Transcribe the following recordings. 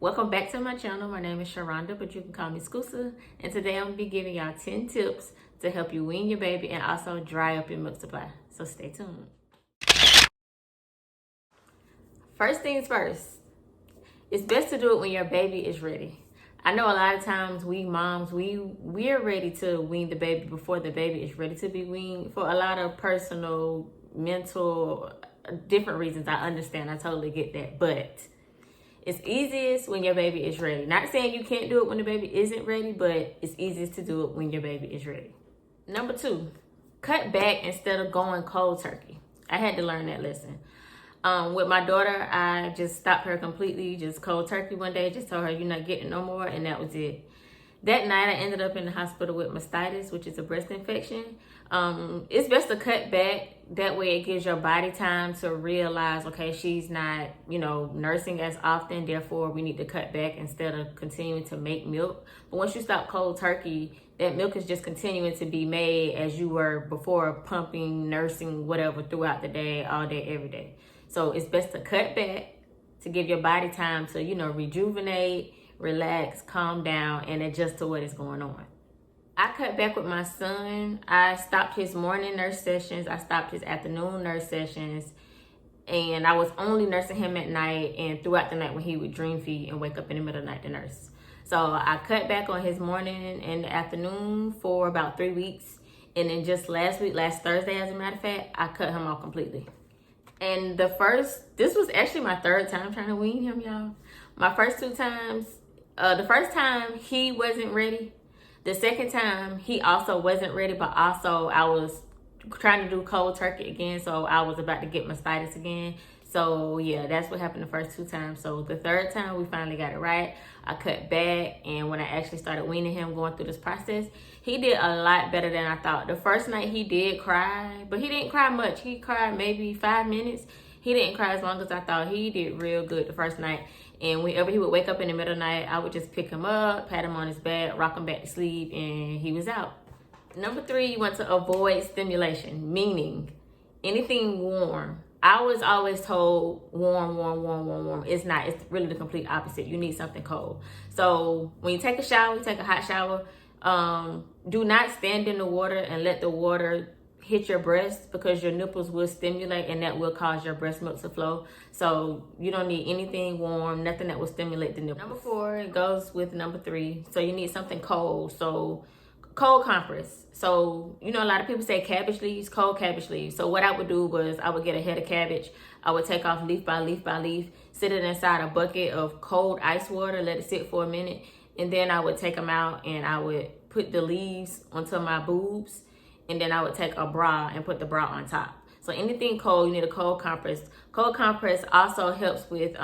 Welcome back to my channel. My name is Sharonda, but you can call me Scoosa. And today I'm going to be giving y'all 10 tips to help you wean your baby and also dry up your milk supply. So stay tuned. First things first, it's best to do it when your baby is ready. I know a lot of times we moms, we're ready to wean the baby before the baby is ready to be weaned for a lot of personal, mental, different reasons. I understand. I totally get that. But it's easiest when your baby is ready. Not saying you can't do it when the baby isn't ready, but it's easiest to do it when your baby is ready. Number 2, cut back instead of going cold turkey. I had to learn that lesson. With my daughter, I just stopped her completely, just cold turkey one day, just told her you're not getting no more, and that was it. That night, I ended up in the hospital with mastitis, which is a breast infection. It's best to cut back. That way it gives your body time to realize, okay, she's not, nursing as often. Therefore, we need to cut back instead of continuing to make milk. But once you stop cold turkey, that milk is just continuing to be made as you were before, pumping, nursing, whatever, throughout the day, all day, every day. So it's best to cut back to give your body time to, rejuvenate, relax, calm down, and adjust to what is going on. I cut back with my son. I stopped his morning nurse sessions. I stopped his afternoon nurse sessions. And I was only nursing him at night and throughout the night when he would dream feed and wake up in the middle of the night to nurse. So I cut back on his morning and the afternoon for about 3 weeks. And then just last Thursday, as a matter of fact, I cut him off completely. And this was actually my 3rd time trying to wean him, y'all. My first 2 times, the first time he wasn't ready. The second time he also wasn't ready, but also I was trying to do cold turkey again. So I was about to get mastitis again. So yeah, that's what happened the first 2 times. So the 3rd time we finally got it right. I cut back, and when I actually started weaning him, going through this process, he did a lot better than I thought. The first night he did cry, but he didn't cry much. He cried maybe 5 minutes. He didn't cry as long as I thought. He did real good the first night. And whenever he would wake up in the middle of the night, I would just pick him up, pat him on his back, rock him back to sleep, and he was out. Number 3, you want to avoid stimulation, meaning anything warm. I was always told warm. It's not. It's really the complete opposite. You need something cold. So when you take a shower, you take a hot shower, do not stand in the water and let the water hit your breast, because your nipples will stimulate and that will cause your breast milk to flow. So you don't need anything warm, nothing that will stimulate the nipples. Number 4, it goes with number 3. So you need something cold. So cold compress. So, a lot of people say cabbage leaves, cold cabbage leaves. So what I would do was I would get a head of cabbage. I would take off leaf by leaf by leaf, sit it inside a bucket of cold ice water, let it sit for a minute. And then I would take them out and I would put the leaves onto my boobs. And then I would take a bra and put the bra on top. So anything cold, you need a cold compress. Cold compress also helps with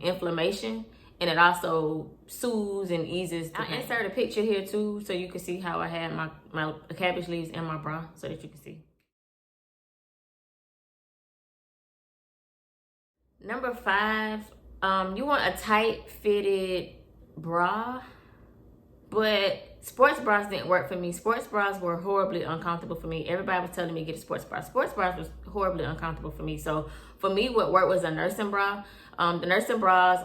inflammation. And it also soothes and eases the pain. I insert a picture here too, so you can see how I had my cabbage leaves and my bra, so that you can see. Number 5, you want a tight fitted bra, but sports bras didn't work for me. Sports bras were horribly uncomfortable for me. Everybody was telling me to get a sports bra. Sports bras was horribly uncomfortable for me. So for me, what worked was a nursing bra. The nursing bras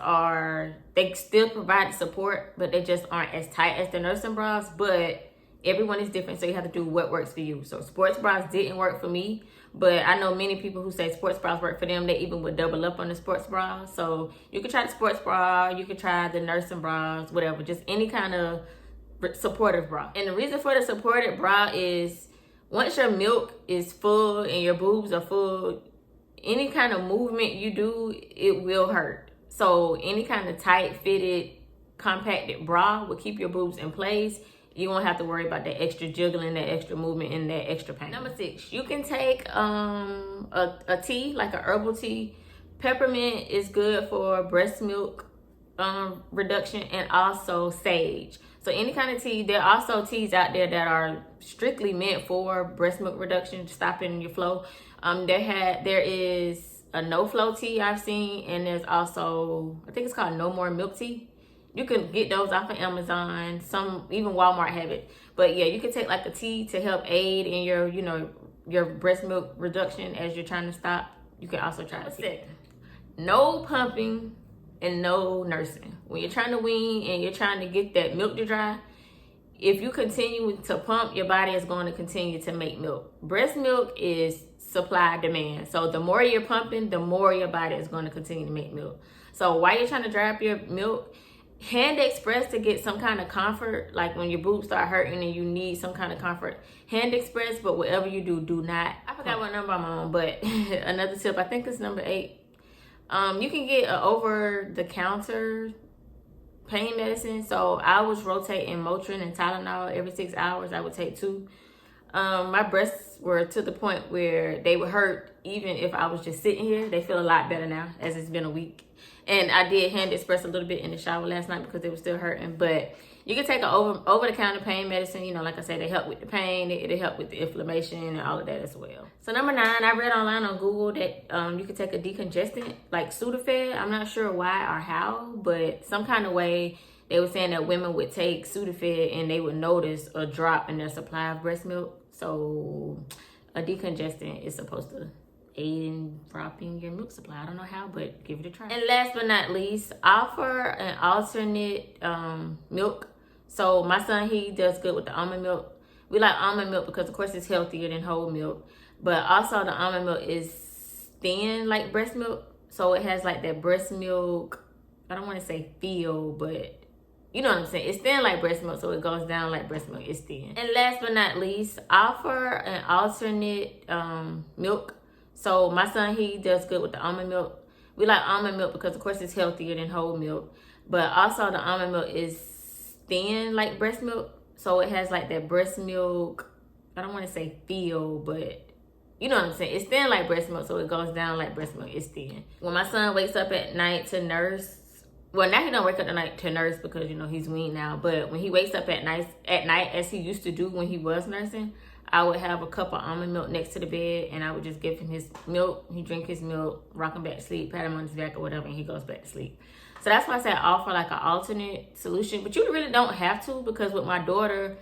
they still provide support, but they just aren't as tight as the nursing bras. But everyone is different, so you have to do what works for you. So sports bras didn't work for me, but I know many people who say sports bras work for them. They even would double up on the sports bra. So you can try the sports bra, you can try the nursing bras, whatever, just any kind of supportive bra. And the reason for the supportive bra is once your milk is full and your boobs are full, any kind of movement you do, it will hurt. So any kind of tight fitted compacted bra will keep your boobs in place. You won't have to worry about that extra jiggling, that extra movement, and that extra pain. Number 6, you can take a tea, like a herbal tea. Peppermint is good for breast milk reduction, and also sage. So any kind of tea. There are also teas out there that are strictly meant for breast milk reduction, stopping your flow. There is a no flow tea I've seen, and there's also, I think it's called no more milk tea. You can get those off of Amazon. Some, even Walmart have it. But yeah, you can take like a tea to help aid in your breast milk reduction as you're trying to stop. You can also try it. No pumping and no nursing. When you're trying to wean and you're trying to get that milk to dry, if you continue to pump, your body is going to continue to make milk. Breast milk is supply demand. So the more you're pumping, the more your body is going to continue to make milk. So while you're trying to dry up your milk, hand express to get some kind of comfort. Like when your boobs start hurting and you need some kind of comfort, hand express. But whatever you do, do not. I forgot what number I'm on, but another tip, I think it's number 8. You can get an over-the-counter pain medicine. So I was rotating Motrin and Tylenol every 6 hours. I would take 2. My breasts were to the point where they would hurt even if I was just sitting here. They feel a lot better now as it's been a week. And I did hand express a little bit in the shower last night because they were still hurting. But you can take an over-the-counter pain medicine. You know, like I said, they help with the pain. It'll help with the inflammation and all of that as well. So number 9, I read online on Google that you can take a decongestant like Sudafed. I'm not sure why or how, but some kind of way they were saying that women would take Sudafed and they would notice a drop in their supply of breast milk. So a decongestant is supposed to aid in dropping your milk supply. I don't know how, but give it a try. And last but not least, offer an alternate milk. So my son, he does good with the almond milk. We like almond milk because of course it's healthier than whole milk, but also the almond milk is thin like breast milk. So it has like that breast milk, I don't want to say feel, but you know what I'm saying? It's thin like breast milk, so it goes down like breast milk. It's thin. And last but not least, offer an alternate milk. So my son, he does good with the almond milk. We like almond milk because of course it's healthier than whole milk, but also the almond milk is thin like breast milk. So it has like that breast milk, I don't want to say feel, but you know what I'm saying? It's thin like breast milk, so it goes down like breast milk. It's thin. When my son wakes up at night to nurse, well, now he don't wake up at night to nurse because, you know, he's weaned now. But when he wakes up at night, as he used to do when he was nursing, I would have a cup of almond milk next to the bed, and I would just give him his milk. He drink his milk, rock him back to sleep, pat him on his back or whatever, and he goes back to sleep. So that's why I said offer like an alternate solution. But you really don't have to, because with my daughter,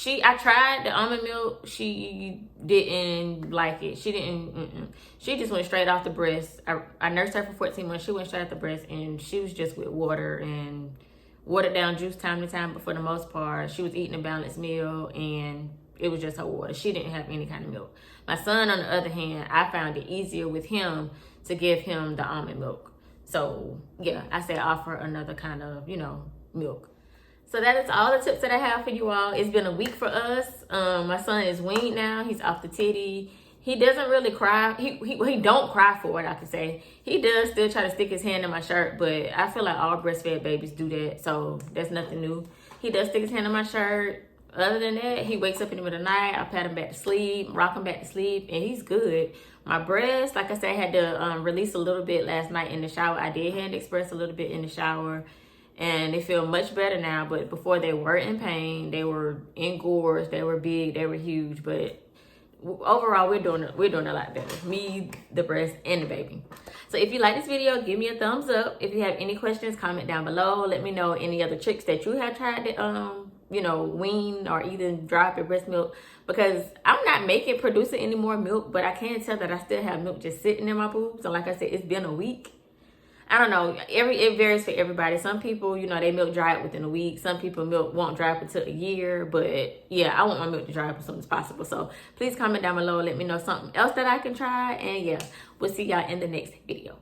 I tried the almond milk. She didn't like it. She didn't, She just went straight off the breast. I nursed her for 14 months. She went straight off the breast, and she was just with water and watered down juice time to time. But for the most part, she was eating a balanced meal, and it was just her water. She didn't have any kind of milk. My son, on the other hand, I found it easier with him to give him the almond milk. So yeah, I said offer another kind of, milk. So that is all the tips that I have for you all. It's been a week for us. My son is weaned now. He's off the titty. He doesn't really cry. He don't cry for it, I can say. He does still try to stick his hand in my shirt, but I feel like all breastfed babies do that, so that's nothing new. He does stick his hand in my shirt. Other than that, he wakes up in the middle of the night. I pat him back to sleep, rock him back to sleep, and he's good. My breast, like I said, I had to release a little bit last night in the shower. I did hand express a little bit in the shower, and they feel much better now. But before, they were in pain. They were engorged. They were big. They were huge. But overall, we're doing a lot better. Me, the breast, and the baby. So if you like this video, give me a thumbs up. If you have any questions, comment down below. Let me know any other tricks that you have tried to wean or even dry up your breast milk, because I'm not producing any more milk, but I can tell that I still have milk just sitting in my boobs. And like I said, it's been a week. I don't know. It varies for everybody. Some people, they milk dry up within a week. Some people milk won't dry up until a year. But yeah, I want my milk to dry up as soon as possible. So please comment down below. Let me know something else that I can try. And yeah, we'll see y'all in the next video.